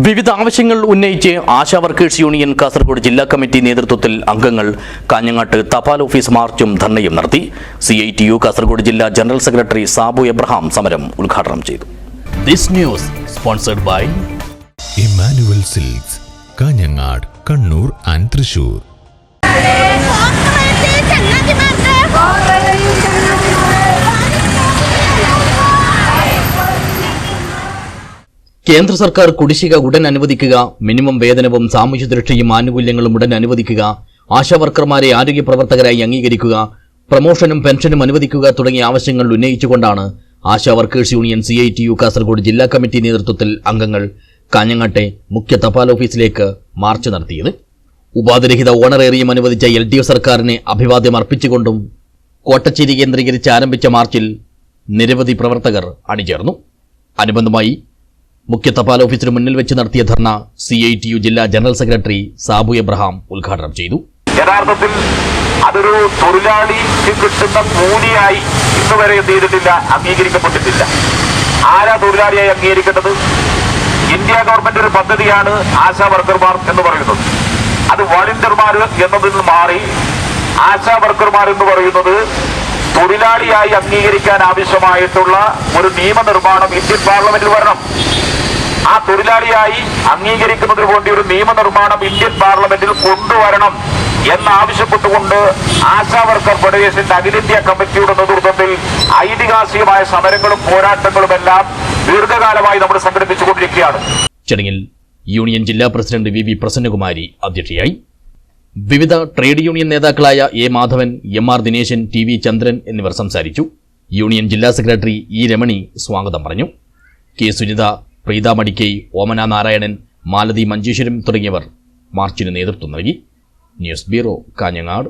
വിവിധ ആവശ്യങ്ങൾ ഉന്നയിച്ച് ആശാ വർക്കേഴ്സ് യൂണിയൻ കാസർഗോഡ് ജില്ലാ കമ്മിറ്റി നേതൃത്വത്തിൽ അംഗങ്ങൾ കാഞ്ഞങ്ങാട്ട് തപാൽ ഓഫീസ് മാർച്ചും ധർണയും നടത്തി. CITU കാസർഗോഡ് ജില്ലാ ജനറൽ സെക്രട്ടറി സാബു എബ്രഹാം സമരം ഉദ്ഘാടനം ചെയ്തു. This news sponsored by Emmanuel Silks, Kanhangad, Kannur and Thrissur. കേന്ദ്ര സർക്കാർ കുടിശ്ശിക ഉടൻ അനുവദിക്കുക, മിനിമം വേതനവും സാമൂഹ്യ സുരക്ഷയും ആനുകൂല്യങ്ങളും ഉടൻ അനുവദിക്കുക, ആശാ വർക്കർമാരെ ആരോഗ്യ പ്രവർത്തകരായി അംഗീകരിക്കുക, പ്രമോഷനും പെൻഷനും അനുവദിക്കുക തുടങ്ങിയ ആവശ്യങ്ങൾ ഉന്നയിച്ചുകൊണ്ടാണ് ASHA workers union CITU Kasaragod ജില്ലാ കമ്മിറ്റി നേതൃത്വത്തിൽ അംഗങ്ങൾ കാഞ്ഞങ്ങാട്ടെ മുഖ്യ തപാൽ ഓഫീസിലേക്ക് മാർച്ച് നടത്തിയത്. ഉപാധിരഹിത ഓണറേറിയം അനുവദിച്ച LDF സർക്കാരിനെ അഭിവാദ്യം അർപ്പിച്ചുകൊണ്ടും കോട്ടച്ചേരി കേന്ദ്രീകരിച്ച് ആരംഭിച്ച മാർച്ചിൽ നിരവധി പ്രവർത്തകർ അണിചേർന്നു. അനുബന്ധമായി മുഖ്യ തപാൽ ഓഫീസിന് മുന്നിൽ വെച്ച് നടത്തിയ ധർണ CITU ജില്ലാ ജനറൽ സെക്രട്ടറി സാബു എബ്രഹാം ഉദ്ഘാടനം ചെയ്തു. യഥാർത്ഥത്തിൽ അതൊരു തൊഴിലാളിക്ക് കിട്ടുന്ന കൂലിയായി ഇന്നുവരെ എന്ത് ചെയ്തിട്ടില്ല, അംഗീകരിക്കപ്പെട്ടിട്ടില്ല. ആരാ തൊഴിലാളിയായി അംഗീകരിക്കേണ്ടത്? ഇന്ത്യ ഗവൺമെന്റ് ഒരു പദ്ധതിയാണ് ആശാ വർക്കർമാർ എന്ന് പറയുന്നത്. അത് വോളണ്ടിയർമാർ എന്നതിൽ നിന്ന് മാറി ആശാ വർക്കർമാർ എന്ന് പറയുന്നത് തൊഴിലാളിയായി അംഗീകരിക്കാൻ ആവശ്യമായിട്ടുള്ള ഒരു നിയമനിർമ്മാണം ഇന്ത്യൻ പാർലമെന്റിൽ വരണം. ആ തൊഴിലാളിയായി അംഗീകരിക്കുന്നതിന് വേണ്ടി ഒരു നിയമനിർമ്മാണം ഇന്ത്യൻ പാർലമെന്റിൽ കൊണ്ടുവരണം എന്നാവശ്യപ്പെട്ടുകൊണ്ട് ആശാ വർക്കർ ഫെഡറേഷന്റെ അഖിലേന്ത്യാ കമ്മിറ്റിയുടെ നേതൃത്വത്തിൽ ഐതിഹാസികമായ സമരങ്ങളും പോരാട്ടങ്ങളുമെല്ലാം ദീർഘകാലമായി നമ്മൾ സംഘടിപ്പിച്ചുകൊണ്ടിരിക്കുകയാണ്. ചടങ്ങിൽ യൂണിയൻ ജില്ലാ പ്രസിഡന്റ് VV പ്രസന്നകുമാരി അധ്യക്ഷയായി. വിവിധ ട്രേഡ് യൂണിയൻ നേതാക്കളായ A Madhavan, MR Dineshan, TV ചന്ദ്രൻ എന്നിവർ സംസാരിച്ചു. യൂണിയൻ ജില്ലാ സെക്രട്ടറി E രമണി സ്വാഗതം പറഞ്ഞു. K സുനിത, പ്രീത മടിക്കൈ, ഓമന നാരായണൻ, മാലതി മഞ്ചേശ്വരം തുടങ്ങിയവർ മാർച്ചിന് നേതൃത്വം നൽകി. News bureau, Kanhangad.